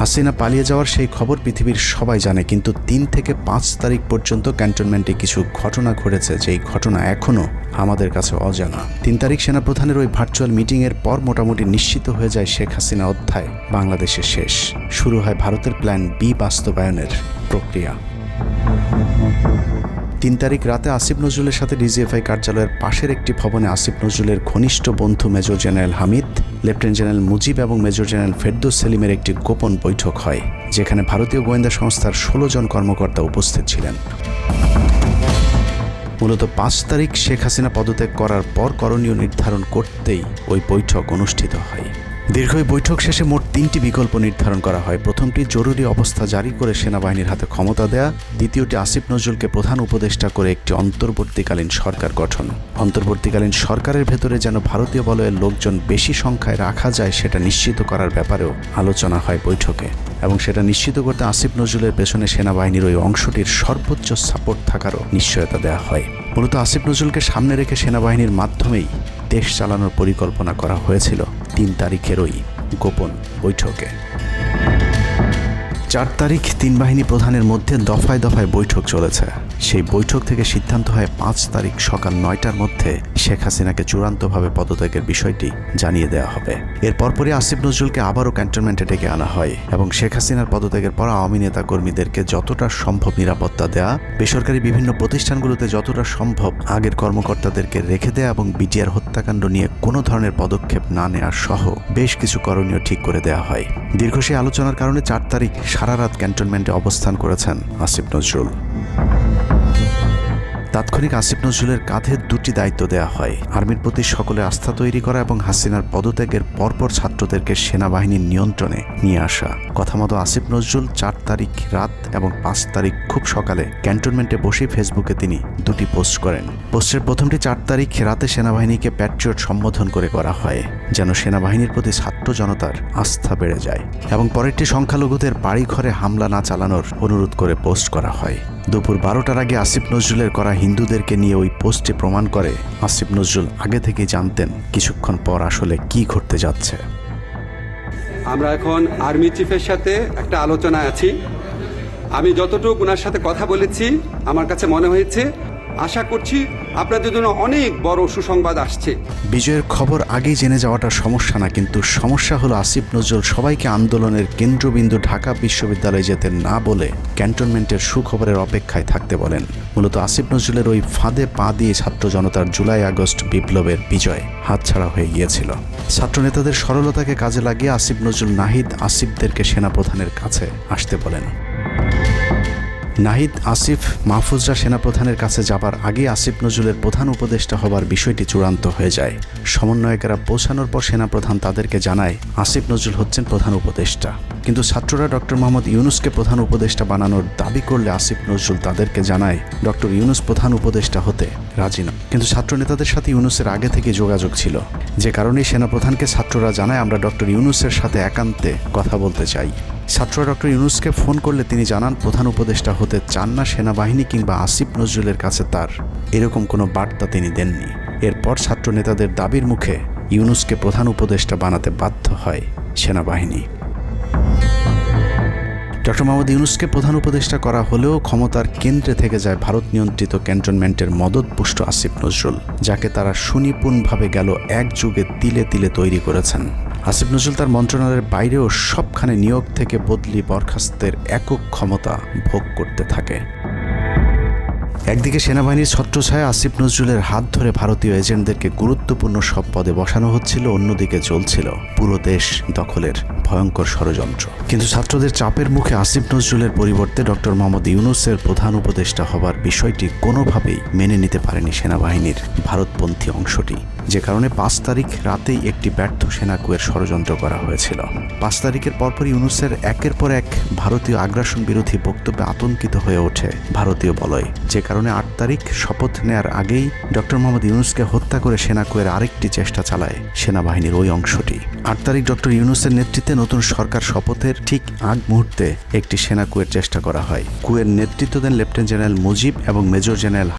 হাসিনা পালিয়ে যাওয়ার সেই খবর পৃথিবীর সবাই জানে, কিন্তু 3 থেকে 5 তারিখ পর্যন্ত ক্যান্টনমেন্টে কিছু ঘটনা ঘটেছে যেই ঘটনা এখনও আমাদের কাছে অজানা। 3 তারিখ সেনাপ্রধানের ওই ভার্চুয়াল মিটিংয়ের পর মোটামুটি নিশ্চিত হয়ে যায় শেখ হাসিনা অধ্যায় বাংলাদেশে শেষ। শুরু হয় ভারতের প্ল্যান বি বাস্তবায়নের প্রক্রিয়া। 3 তারিখ রাতে আসিফ নজরুলের সাথে ডিজিএফআই কার্যালয়ের পাশের একটি ভবনে আসিফ নজরুলের ঘনিষ্ঠ বন্ধু major general Hamid, lieutenant general Mujib এবং মেজর জেনারেল ফেরদৌস সেলিমের একটি গোপন বৈঠক হয়, যেখানে ভারতীয় গোয়েন্দা সংস্থার 16 জন কর্মকর্তা উপস্থিত ছিলেন। মূলত 5 তারিখ শেখ হাসিনা পদত্যাগ করার পর করণীয় নির্ধারণ করতেই ওই বৈঠক অনুষ্ঠিত হয়। দীর্ঘ বৈঠক শেষে মোট 3টি বিকল্প নির্ধারণ করা হয়। প্রথমটি জরুরি অবস্থা জারি করে সেনাবাহিনীর হাতে ক্ষমতা দেয়া, দ্বিতীয়টি আসিফ নজরুলকে প্রধান উপদেষ্টা করে একটি অন্তর্বর্তীকালীন সরকার গঠন। অন্তর্বর্তীকালীন সরকারের ভেতরে যেন ভারতীয় বলয়ের লোকজন বেশি সংখ্যায় রাখা যায় সেটা নিশ্চিত করার ব্যাপারেও আলোচনা হয় বৈঠকে, এবং সেটা নিশ্চিত করতে আসিফ নজরুলের পেছনে সেনাবাহিনীর ওই অংশটির সর্বোচ্চ সাপোর্ট থাকারও নিশ্চয়তা দেওয়া হয়। মূলত আসিফ নজরুলকে সামনে রেখে সেনাবাহিনীর মাধ্যমেই দেশ চালানোর পরিকল্পনা করা হয়েছিল 3 তারিখের ওই গোপন বৈঠকে। 4 তারিখ 3 বাহিনী প্রধানের মধ্যে দফায় দফায় বৈঠক চলেছে। সেই বৈঠক থেকে সিদ্ধান্ত হয় 5 তারিখ সকাল 9টার মধ্যে শেখ হাসিনাকে চূড়ান্তভাবে পদত্যাগের বিষয়টি জানিয়ে দেওয়া হবে। এর পরপরই আসিফ নজরুলকে আবারও ক্যান্টনমেন্টে ডেকে আনা হয় এবং শেখ হাসিনার পদত্যাগের পর আওয়ামী নেতা কর্মীদেরকে যতটা সম্ভব নিরাপত্তা দেয়া, বেসরকারি বিভিন্ন প্রতিষ্ঠানগুলোতে যতটা সম্ভব আগের কর্মকর্তাদেরকে রেখে দেয়া এবং বিটিআর হত্যাকাণ্ড নিয়ে কোনো ধরনের পদক্ষেপ না নেওয়ার সহ বেশ কিছু করণীয় ঠিক করে দেওয়া হয়। দীর্ঘ সেই আলোচনার কারণে 4 তারিখ সারা রাত ক্যান্টনমেন্টে অবস্থান করেছেন আসিফ নজরুল। তাৎক্ষণিক আসিফ নজরুলের কাঁধে 2টি দায়িত্ব দেওয়া হয়: আর্মির প্রতি সকলের আস্থা তৈরি করা এবং হাসিনার পদত্যাগের পরপর ছাত্রদেরকে সেনাবাহিনীর নিয়ন্ত্রণে নিয়ে আসা। কথা মতো আসিফ নজরুল 4 তারিখ রাত এবং 5 তারিখ খুব সকালে ক্যান্টনমেন্টে বসেই ফেসবুকে তিনি 2টি পোস্ট করেন। পোস্টের প্রথমটি 4 তারিখ রাতে সেনাবাহিনীকে প্যাট্রিয়ট সম্বোধন করে করা হয়, যেন সেনাবাহিনীর প্রতি ছাত্র জনতার আস্থা বেড়ে যায়, এবং পরেরটি সংখ্যালঘুদের বাড়িঘরে হামলা না চালানোর অনুরোধ করে পোস্ট করা হয়। দুপুর 12টার আগে আসিফ নজরুলের করা হিন্দুদেরকে নিয়ে ওই পোস্টে প্রমাণ করে আসিফ নজরুল আগে থেকেই জানতেন কিছুক্ষণ পর আসলে কি ঘটতে যাচ্ছে। আমরা এখন আর্মি চিফের সাথে একটা আলোচনায় আছি। আমি যতটুকু ওনার সাথে কথা বলেছি, আমার কাছে মনে হয়েছে, আশা করছি আপনাদের জন্য অনেক বড় সুসংবাদ আসছে। বিজয়ের খবর আগেই জেনে যাওয়াটা সমস্যা না, কিন্তু সমস্যা হলো আসিফ নজরুল সবাইকে আন্দোলনের কেন্দ্রবিন্দু ঢাকা বিশ্ববিদ্যালয়ে যেতে না বলে ক্যান্টনমেন্টের সুখবরের অপেক্ষায় থাকতে বলেন। মূলত আসিফ নজরুলের ওই ফাঁদে পা দিয়ে ছাত্র জনতার জুলাই আগস্ট বিপ্লবের বিজয় হাতছাড়া হয়ে গিয়েছিল। ছাত্রনেতাদের সরলতাকে কাজে লাগিয়ে আসিফ নজরুল নাহিদ আসিফদেরকে সেনাপ্রধানের কাছে আসতে বলেন। নাহিদ, আসিফ, মাহফুজরা সেনাপ্রধানের কাছে যাবার আগে আসিফ নজরুলের প্রধান উপদেষ্টা হবার বিষয়টি চূড়ান্ত হয়ে যায়। সমন্বয়কেরা পৌঁছানোর পর সেনাপ্রধান তাদেরকে জানায় আসিফ নজরুল হচ্ছেন প্রধান উপদেষ্টা, কিন্তু ছাত্ররা ডক্টর মোহাম্মদ ইউনুসকে প্রধান উপদেষ্টা বানানোর দাবি করলে আসিফ নজরুল তাদেরকে জানায় ডক্টর ইউনুস প্রধান উপদেষ্টা হতে রাজি নয়। কিন্তু ছাত্র নেতাদের সাথে ইউনুসের আগে থেকে যোগাযোগ ছিল, যে কারণেই সেনাপ্রধানকে ছাত্ররা জানায় আমরা ডক্টর ইউনুসের সাথে একান্তে কথা বলতে চাই। ছাত্ররা ডক্টর ইউনুসকে ফোন করলে তিনি জানান প্রধান উপদেষ্টা হতে চান না সেনাবাহিনী কিংবা আসিফ নজরুলের কাছে তার এরকম কোনো বার্তা তিনি দেননি। এরপর ছাত্র নেতাদের দাবির মুখে ইউনুসকে প্রধান উপদেষ্টা বানাতে বাধ্য হয় সেনাবাহিনী। ডক্টর মোহাম্মদ ইউনুসকে প্রধান উপদেষ্টা করা হলেও ক্ষমতার কেন্দ্রে থেকে যায় ভারত নিয়ন্ত্রিত ক্যান্টনমেন্টের মদতপুষ্ট আসিফ নজরুল, যাকে তারা সুনিপুণভাবে গেল এক যুগে তিলে তিলে তৈরি করেছেন। আসিফ নজরুল তার মন্ত্রণালয়ের বাইরেও সবখানে নিয়োগ থেকে বদলি বরখাস্তের একক ক্ষমতা ভোগ করতে থাকে। একদিকে সেনাবাহিনীর ছত্রছায়া আসিফ নজরুলের হাত ধরে ভারতীয় এজেন্টদেরকে গুরুত্বপূর্ণ সব পদে বসানো হচ্ছিল, অন্যদিকে চলছিল পুরো দেশ দখলের ভয়ঙ্কর ষড়যন্ত্র। কিন্তু ছাত্রদের চাপের মুখে আসিফ নজরুলের পরিবর্তে ডক্টর মোহাম্মদ ইউনুসের প্রধান উপদেষ্টা হবার বিষয়টি কোনোভাবেই মেনে নিতে পারেনি সেনাবাহিনীর ভারতপন্থী অংশটি, যে কারণে 5 তারিখ রাতেই একটি ব্যর্থ সেনাকুয়ের ষড়যন্ত্র করা হয়েছিল। 5 তারিখের পরপরই ইউনুসের একের পর এক ভারতীয় আগ্রাসন বিরোধী বক্তব্যে আতঙ্কিত হয়ে ওঠে ভারতীয় বলয়, যে কারণে 8 তারিখ শপথ নেয়ার আগেই ডক্টর মোহাম্মদ ইউনুসকে হত্যা করে সেনাকুয়ের আরেকটি চেষ্টা চালায় সেনাবাহিনীর ওই অংশটি। 8 তারিখ ডক্টর ইউনুসের নেতৃত্বে নতুন সরকার শপথের ঠিক আগ মুহূর্তে একটি সেনাকুয়ের চেষ্টা করা হয়। কুয়ের নেতৃত্ব দেন লেফটেন্যান্ট জেনারেল মুজিব এবং মেজর জেনারেল